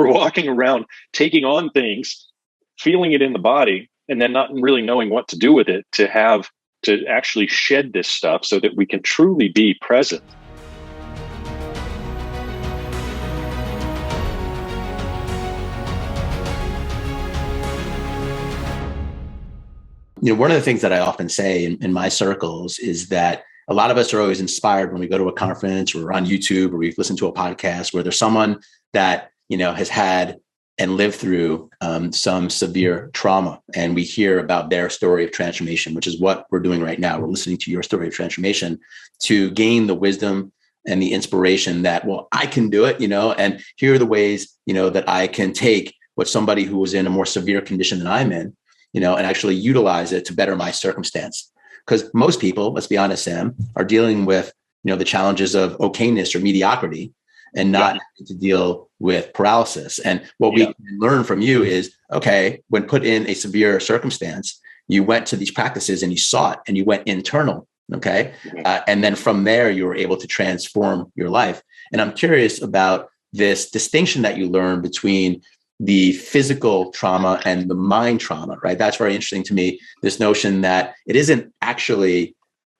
we're walking around taking on things, feeling it in the body, and then not really knowing what to do with it to actually shed this stuff so that we can truly be present. One of the things that I often say in my circles is that a lot of us are always inspired when we go to a conference or we're on YouTube or we listen to a podcast where there's someone that, has had and lived through some severe trauma. And we hear about their story of transformation, which is what we're doing right now. We're listening to your story of transformation to gain the wisdom and the inspiration that, well, I can do it, and here are the ways, that I can take what somebody who was in a more severe condition than I'm in, and actually utilize it to better my circumstance. Because most people, let's be honest, Sam, are dealing with, the challenges of okayness or mediocrity and not having to deal with paralysis. And what we learn from you is, okay, when put in a severe circumstance, you went to these practices and you saw it and you went internal. Okay. And then from there, you were able to transform your life. And I'm curious about this distinction that you learned between the physical trauma and the mind trauma, right? That's very interesting to me. This notion that it isn't actually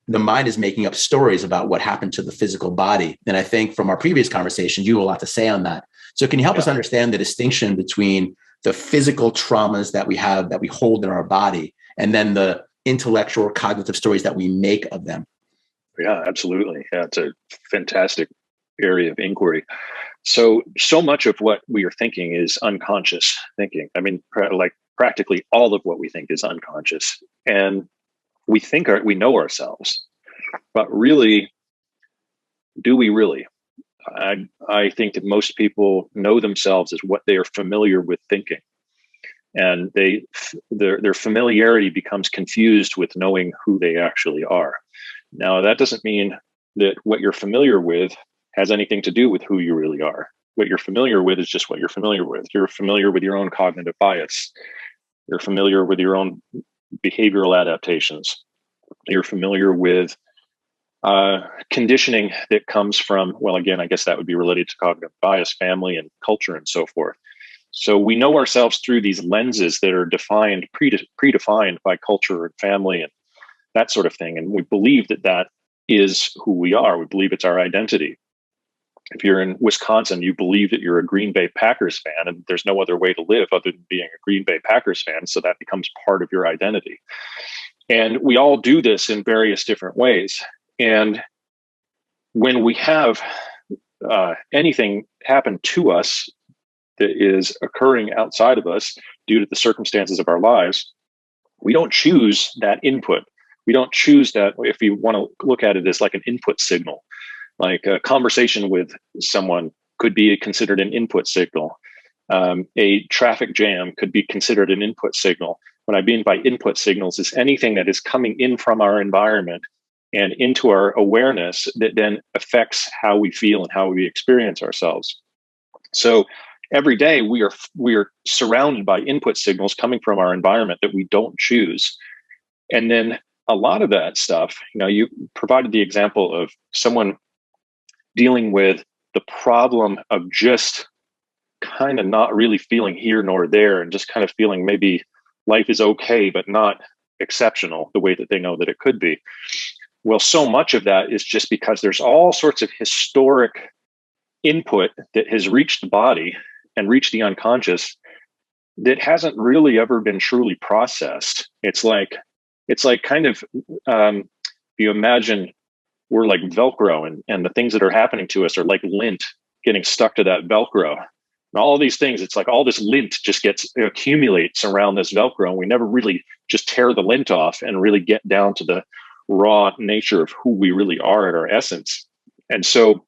the mind is making up stories about what happened to the physical body. And I think from our previous conversations, you have a lot to say on that. So can you help us understand the distinction between the physical traumas that we have, that we hold in our body, and then the intellectual or cognitive stories that we make of them? Yeah, absolutely. Yeah, it's a fantastic area of inquiry. So much of what we are thinking is unconscious thinking. I mean, practically all of what we think is unconscious. And we think we know ourselves, but really, do we really? I think that most people know themselves as what they are familiar with thinking. And their familiarity becomes confused with knowing who they actually are. Now, that doesn't mean that what you're familiar with has anything to do with who you really are. What you're familiar with is just what you're familiar with. You're familiar with your own cognitive bias. You're familiar with your own behavioral adaptations. You're familiar with conditioning that comes from, well, again, I guess that would be related to cognitive bias, family and culture and so forth. So we know ourselves through these lenses that are predefined by culture and family and that sort of thing. And we believe that is who we are. We believe it's our identity. If you're in Wisconsin, you believe that you're a Green Bay Packers fan, and there's no other way to live other than being a Green Bay Packers fan. So that becomes part of your identity. And we all do this in various different ways. And when we have anything happen to us that is occurring outside of us due to the circumstances of our lives, we don't choose that input. We don't choose that. If you want to look at it as like an input signal, like a conversation with someone could be considered an input signal. A traffic jam could be considered an input signal. What I mean by input signals is anything that is coming in from our environment and into our awareness that then affects how we feel and how we experience ourselves. So every day we are surrounded by input signals coming from our environment that we don't choose. And then a lot of that stuff, you provided the example of someone dealing with the problem of just kind of not really feeling here nor there and just kind of feeling maybe life is okay, but not exceptional the way that they know that it could be. Well, so much of that is just because there's all sorts of historic input that has reached the body and reached the unconscious that hasn't really ever been truly processed. It's like kind of, if you imagine we're like Velcro and the things that are happening to us are like lint getting stuck to that Velcro. And all these things, it's like all this lint just accumulates around this Velcro. And we never really just tear the lint off and really get down to the raw nature of who we really are at our essence. And so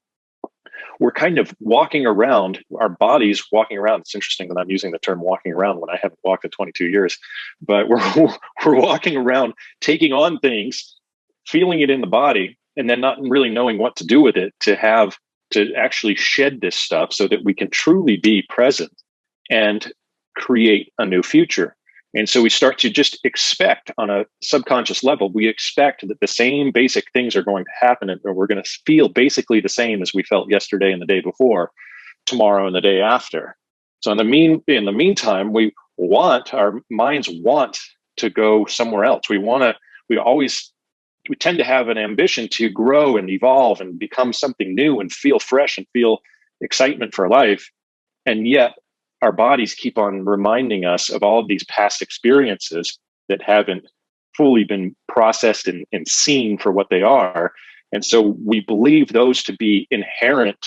we're kind of walking around, our bodies walking around. It's interesting that I'm using the term walking around when I haven't walked in 22 years, but we're walking around taking on things, feeling it in the body, and then not really knowing what to do with it to actually shed this stuff so that we can truly be present and create a new future. And so we start to just expect on a subconscious level, we expect that the same basic things are going to happen and we're going to feel basically the same as we felt yesterday and the day before, tomorrow and the day after. So in the meantime, our minds want to go somewhere else. We tend to have an ambition to grow and evolve and become something new and feel fresh and feel excitement for life. And yet our bodies keep on reminding us of all of these past experiences that haven't fully been processed and seen for what they are. And so we believe those to be inherent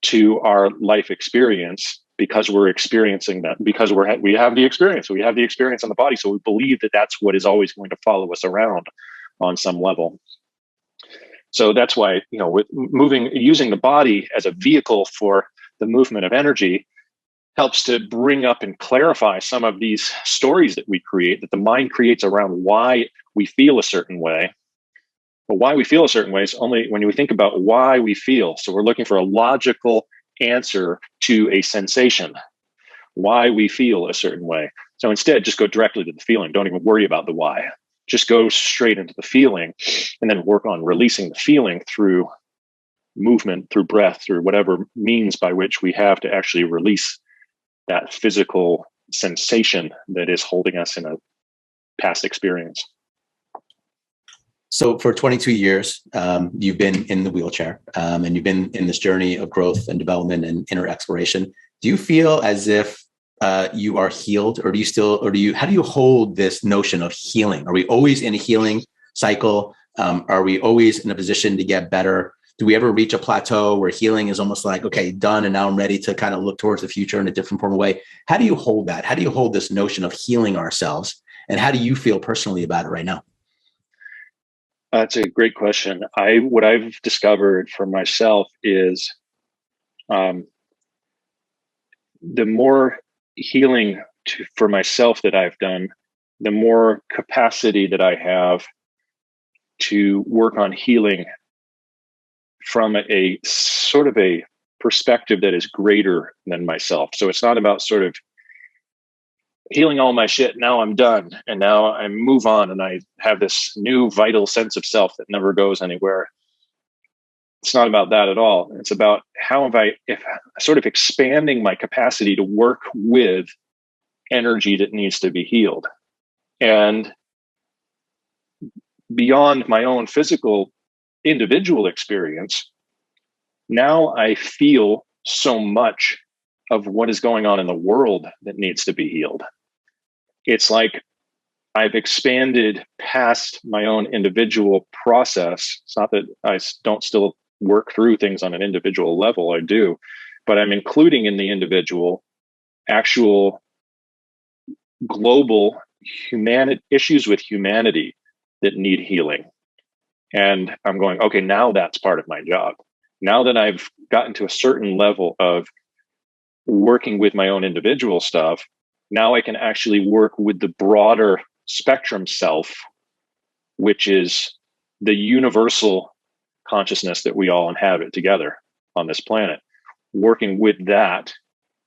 to our life experience because we're experiencing that, because we have the experience on the body. So we believe that that's what is always going to follow us around on some level. So that's why, with using the body as a vehicle for the movement of energy helps to bring up and clarify some of these stories that we create, that the mind creates around why we feel a certain way. But why we feel a certain way is only when we think about why we feel. So we're looking for a logical answer to a sensation, why we feel a certain way. So instead, just go directly to the feeling. Don't even worry about the why. Just go straight into the feeling and then work on releasing the feeling through movement, through breath, through whatever means by which we have to actually release that physical sensation that is holding us in a past experience. So for 22 years, you've been in the wheelchair, and you've been in this journey of growth and development and inner exploration. Do you feel as if you are healed, or how do you hold this notion of healing? Are we always in a healing cycle? Are we always in a position to get better? Do we ever reach a plateau where healing is almost like, okay, done, and now I'm ready to kind of look towards the future in a different form of way? How do you hold that? How do you hold this notion of healing ourselves? And how do you feel personally about it right now? That's a great question. What I've discovered for myself is the more healing for myself that I've done, the more capacity that I have to work on healing from a sort of a perspective that is greater than myself. So it's not about sort of healing all my shit. Now I'm done. And now I move on and I have this new vital sense of self that never goes anywhere. It's not about that at all. It's about how if sort of expanding my capacity to work with energy that needs to be healed. And beyond my own physical individual experience, now I feel so much of what is going on in the world that needs to be healed. It's like I've expanded past my own individual process. It's not that I don't still work through things on an individual level, I do, but I'm including in the individual actual global issues with humanity that need healing. And I'm going, okay, now that's part of my job. Now that I've gotten to a certain level of working with my own individual stuff, now I can actually work with the broader spectrum self, which is the universal consciousness that we all inhabit together on this planet, working with that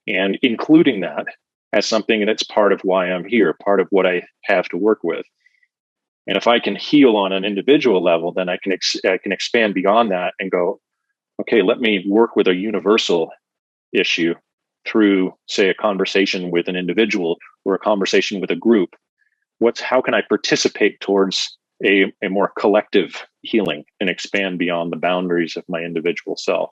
and including that as something that's part of why I'm here, part of what I have to work with. And if I can heal on an individual level, then I can expand beyond that and go, okay, let me work with a universal issue through, say, a conversation with an individual or a conversation with a group. How can I participate towards a more collective healing and expand beyond the boundaries of my individual self?